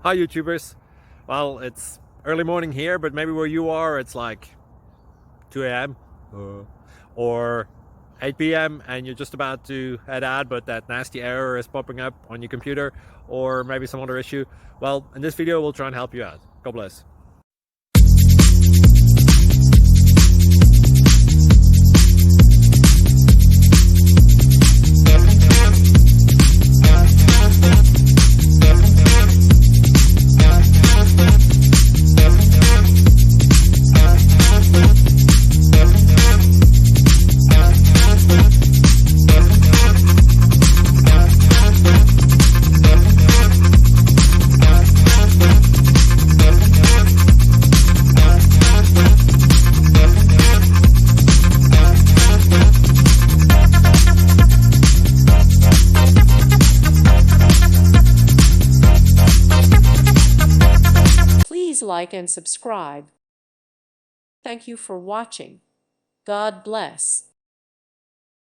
Hi YouTubers. Well, it's early morning here, but maybe where you are it's like 2 a.m. or 8 p.m. and you're just about to head out, but that nasty error is popping up on your computer, or maybe some other issue. Well, in this video we'll try and help you out. God bless. Please like and subscribe. Thank you for watching. God bless.